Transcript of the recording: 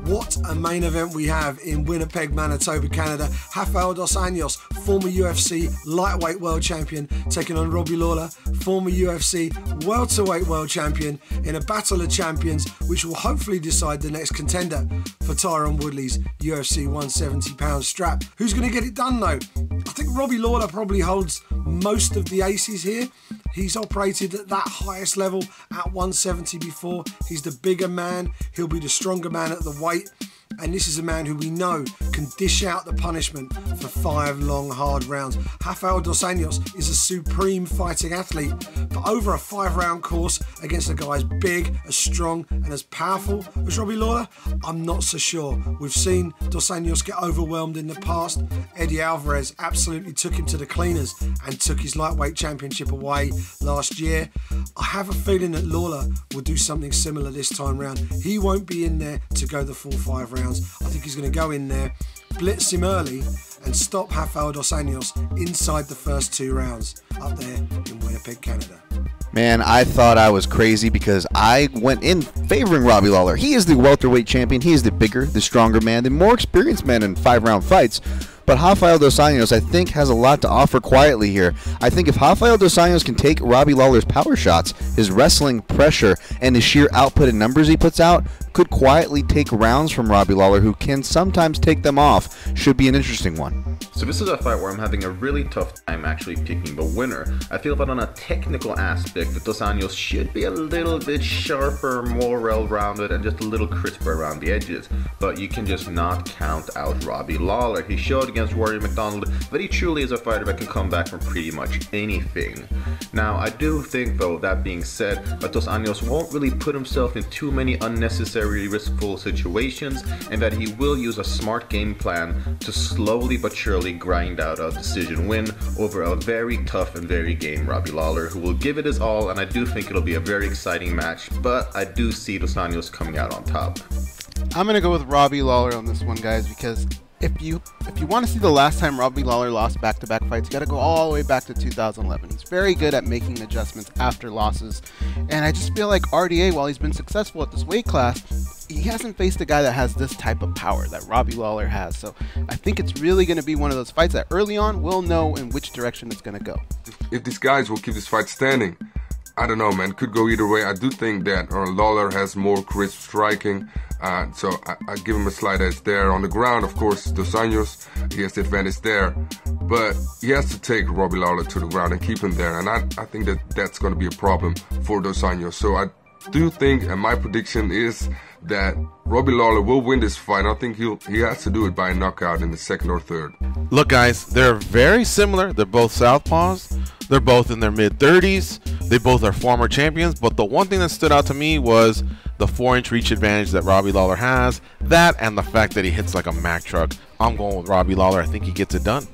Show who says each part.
Speaker 1: What a main event we have in Winnipeg, Manitoba, Canada. Rafael dos Anjos, former UFC lightweight world champion, taking on Robbie Lawler, former UFC welterweight world champion, in a battle of champions which will hopefully decide the next contender for Tyron Woodley's UFC 170-pound strap. Who's going to get it done though? I think Robbie Lawler probably holds most of the aces here. He's operated at that highest level at 170 before. He's the bigger man. He'll be the stronger man at the weight. And this is a man who we know can dish out the punishment for 5 long, hard rounds. Rafael dos Anjos is a supreme fighting athlete. For over a 5-round course against a guy as big, as strong, and as powerful as Robbie Lawler, I'm not so sure. We've seen dos Anjos get overwhelmed in the past. Eddie Alvarez absolutely took him to the cleaners and took his lightweight championship away last year. I have a feeling that Lawler will do something similar this time round. He won't be in there to go the full 5 rounds. I think he's going to go in there, blitz him early, and stop Rafael dos Anjos inside the first 2 rounds up there in Winnipeg, Canada.
Speaker 2: Man, I thought I was crazy because I went in favoring Robbie Lawler. He is the welterweight champion. He is the bigger, the stronger man, the more experienced man in 5-round fights. But Rafael dos Anjos, I think, has a lot to offer quietly here. I think if Rafael dos Anjos can take Robbie Lawler's power shots, his wrestling pressure, and the sheer output and numbers he puts out, could quietly take rounds from Robbie Lawler, who can sometimes take them off. Should be an interesting one.
Speaker 3: So this is a fight where I'm having a really tough time actually picking the winner. I feel that on a technical aspect, that dos Anjos should be a little bit sharper, more well-rounded, and just a little crisper around the edges. But you can just not count out Robbie Lawler. He showed against Rory McDonald that he truly is a fighter that can come back from pretty much anything. Now, I do think, though, that being said, that dos Anjos won't really put himself in too many unnecessary riskful situations, and that he will use a smart game plan to slowly but surely grind out a decision win over a very tough and very game Robbie Lawler, who will give it his all, and I do think it'll be a very exciting match, but I do see dos Anjos coming out on top.
Speaker 4: I'm going to go with Robbie Lawler on this one, guys, because if you want to see the last time Robbie Lawler lost back-to-back fights, you got to go all the way back to 2011. He's very good at making adjustments after losses, and I just feel like RDA, while he's been successful at this weight class, he hasn't faced a guy that has this type of power that Robbie Lawler has. So I think it's really going to be one of those fights that early on we'll know in which direction it's going to go.
Speaker 5: If these guys will keep this fight standing, I don't know, man. Could go either way. I do think that Lawler has more crisp striking, so I give him a slight edge there. On the ground, of course, dos Anjos, he has the advantage there. But he has to take Robbie Lawler to the ground and keep him there. And I think that that's going to be a problem for dos Anjos. So I do think, and my prediction is that Robbie Lawler will win this fight. I think he has to do it by a knockout in the 2nd or 3rd.
Speaker 6: Look, guys, they're very similar. They're both southpaws. They're both in their mid-30s. They both are former champions. But the one thing that stood out to me was the 4-inch reach advantage that Robbie Lawler has. That and the fact that he hits like a Mack truck. I'm going with Robbie Lawler. I think he gets it done.